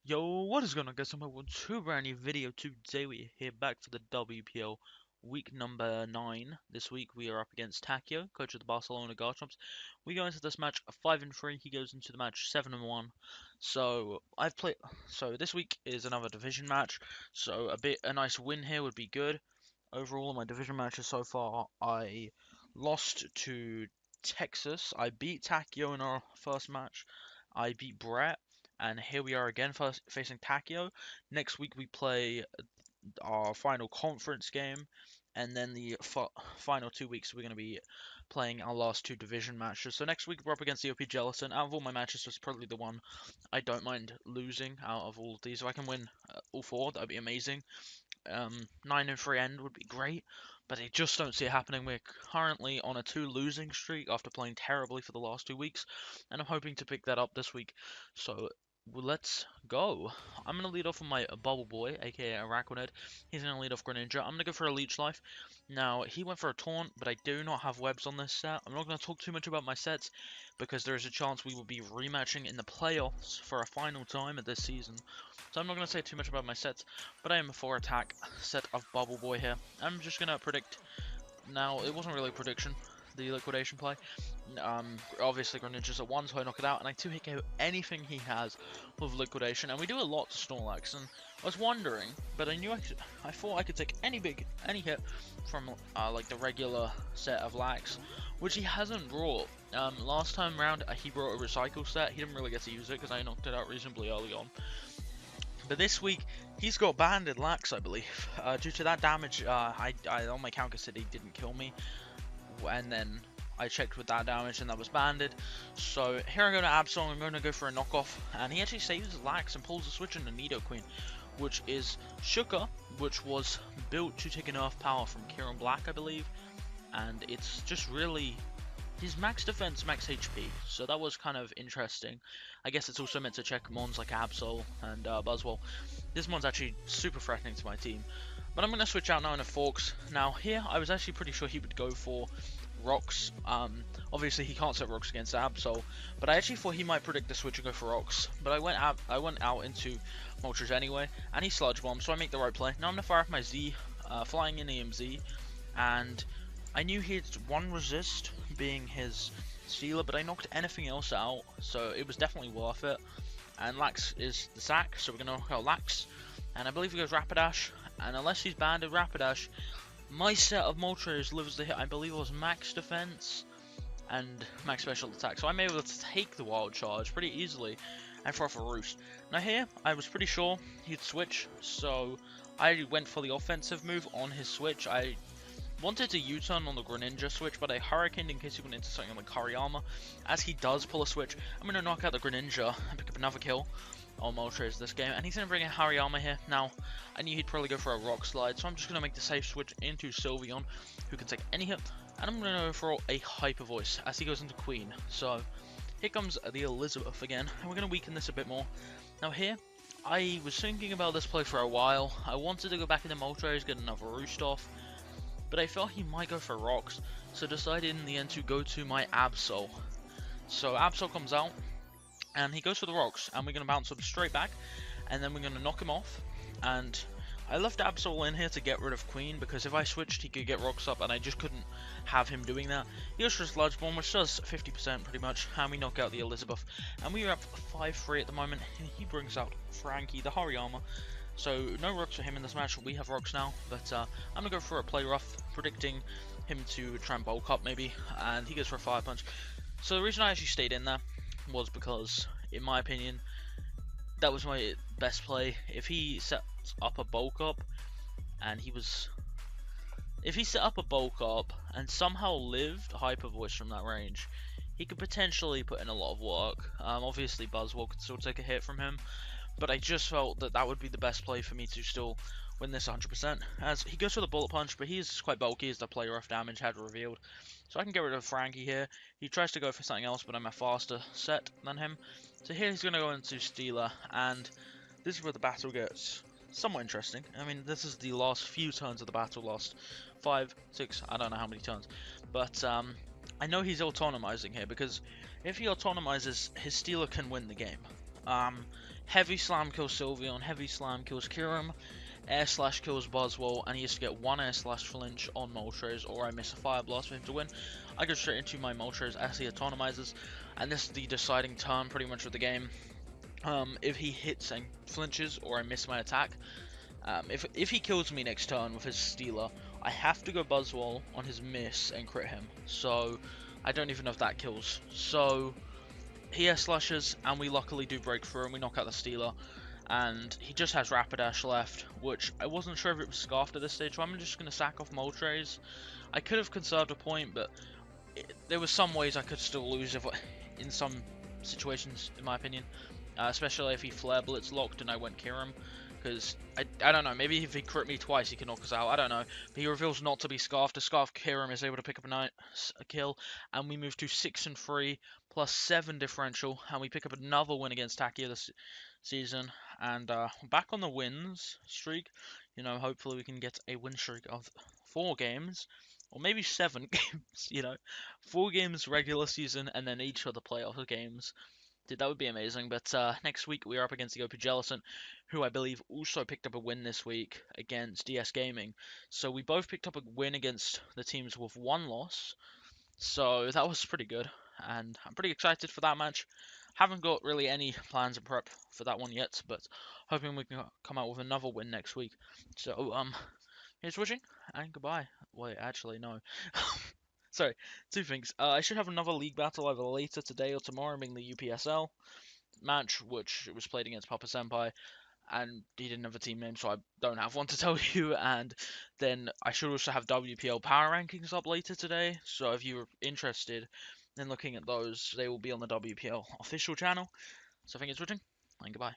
Yo, what is going on guys? I'm back with two brand new video. Today we're here back for the WPL week number 9. This week we are up against Takio, coach of the Barcelona Garchomps. We go into this match 5-3. He goes into the match 7-1. So this week is another division match. So a nice win here would be good. Overall in my division matches so far, I lost to Texas. I beat Takio in our first match. I beat Brett, and here we are again facing Takio. Next week we play our final conference game, and then the final 2 weeks we're going to be playing our last two division matches. So next week we're up against the OP Jellison. Out of all my matches, this is probably the one I don't mind losing out of all of these. If I can win all four, that'd be amazing. 9-3 end would be great, but I just don't see it happening. We're currently on a 2 losing streak after playing terribly for the last 2 weeks, and I'm hoping to pick that up this week. So let's go. I'm going to lead off with my Bubble Boy, aka Araquanid. He's going to lead off Greninja. I'm going to go for a Leech Life. Now, he went for a Taunt, but I do not have webs on this set. I'm not going to talk too much about my sets, because there is a chance we will be rematching in the playoffs for a final time of this season. So I'm not going to say too much about my sets, but I am a 4-attack set of Bubble Boy here. I'm just going to predict. Now, it wasn't really a prediction, the liquidation play. Obviously Greninja's at 1, so I knock it out, and I 2-hit KO anything he has with liquidation, and we do a lot to Snorlax, and I was wondering, but I thought I could take any hit from like the regular set of Lax, which he hasn't brought. Last time round he brought a recycle set. He didn't really get to use it because I knocked it out reasonably early on. But this week, he's got banded Lax, I believe. Due to that damage, I on my counter said he didn't kill me. And then I checked with that damage and that was banded. So here I go to Absol, I'm going to go for a knockoff. And he actually saves Lax and pulls a switch into Nidoqueen, which is Shuka, which was built to take enough power from Kieran Black, I believe. And it's just really... He's max defense, max HP, so that was kind of interesting. I guess it's also meant to check mons like Absol and Buzzwole. This mon's actually super threatening to my team. But I'm going to switch out now into Forks. Now here, I was actually pretty sure he would go for Rocks. Obviously he can't set Rocks against Absol, but I actually thought he might predict the switch and go for Rocks. But I went out into Moltres anyway, and he Sludge Bomb, so I make the right play. Now I'm going to fire off my Z, flying in EMZ, and I knew he had one resist, being his Stealer, but I knocked anything else out, so it was definitely worth it. And Lax is the sack, so we're going to knock out Lax. And I believe he goes Rapidash, and unless he's banded Rapidash, my set of Moltres lives the hit. I believe it was max defense and max special attack, so I'm able to take the Wild Charge pretty easily and throw off a Roost. Now here, I was pretty sure he'd switch, so I went for the offensive move on his switch. I wanted to U-turn on the Greninja switch, but I Hurricaned in case he went into something like Hariyama. As he does pull a switch, I'm going to knock out the Greninja and pick up another kill on Moltres this game. And he's going to bring in Hariyama here. Now, I knew he'd probably go for a Rock Slide, so I'm just going to make the safe switch into Sylveon, who can take any hit. And I'm going to go for a Hyper Voice as he goes into Queen. So, here comes the Elizabeth again, and we're going to weaken this a bit more. Now here, I was thinking about this play for a while. I wanted to go back into Moltres, get another Roost off, but I felt he might go for Rocks, so decided in the end to go to my Absol. So Absol comes out, and he goes for the Rocks, and we're going to bounce him straight back, and then we're going to knock him off. And I left Absol in here to get rid of Queen, because if I switched he could get Rocks up, and I just couldn't have him doing that. He goes for a Sludge Bomb, which does 50% pretty much, and we knock out the Elizabeth. And we are up 5-3 at the moment, and he brings out Frankie, the Hariyama. So no Rocks for him in this match. We have Rocks now, but I'm gonna go for a play rough, predicting him to try and bulk up maybe, and he goes for a Fire Punch. So the reason I actually stayed in there was because, in my opinion, that was my best play. If he set up a bulk up, and if he set up a bulk up and somehow lived Hyper Voice from that range, he could potentially put in a lot of work. Obviously Buzzwole could still take a hit from him, but I just felt that that would be the best play for me to still win this 100%. As he goes for the Bullet Punch, but he is quite bulky as the play rough damage had revealed. So I can get rid of Frankie here. He tries to go for something else, but I'm a faster set than him. So here he's going to go into Stealer, and this is where the battle gets somewhat interesting. I mean, this is the last few turns of the battle, last 5, 6, I don't know how many turns. But I know he's autonomizing here, because if he autonomizes, his Stealer can win the game. Heavy Slam kills Sylveon, Heavy Slam kills Kyurem, Air Slash kills Buzzwole, and he has to get one Air Slash Flinch on Moltres, or I miss a Fire Blast for him to win. I go straight into my Moltres as he autonomizes, and this is the deciding turn pretty much of the game. If he hits and flinches, or I miss my attack, if he kills me next turn with his Stealer, I have to go Buzzwole on his miss and crit him. So I don't even know if that kills. So he Air Slashes, and we luckily do break through, and we knock out the Stealer. And he just has Rapidash left, which I wasn't sure if it was Scarfed at this stage, so I'm just going to sack off Moltres. I could have conserved a point, but there were some ways I could still lose in some situations, in my opinion. Especially if he Flare Blitz locked and I went Kyurem. Because, I don't know, maybe if he crit me twice he can knock us out, I don't know. But he reveals not to be Scarfed. A Scarfed Kyurem is able to pick up a kill, and we move to 6-3, plus 7 differential, and we pick up another win against Takia this season. And back on the wins streak. You know, hopefully we can get a win streak of 4 games, or maybe 7 games, you know. 4 games regular season, and then each of the playoff games. Dude, that would be amazing. But next week we are up against the OP Jellicent, who I believe also picked up a win this week against DS Gaming. So we both picked up a win against the teams with 1 loss. So that was pretty good, and I'm pretty excited for that match. Haven't got really any plans and prep for that one yet, but hoping we can come out with another win next week. So here's wishing and goodbye. Wait, actually no. Sorry, 2 things. I should have another league battle either later today or tomorrow, being the UPSL match, which was played against Papa Senpai, and he didn't have a team name, so I don't have one to tell you. And then I should also have WPL power rankings up later today, so if you're interested in looking at those, they will be on the WPL official channel. So thank you for watching, and goodbye.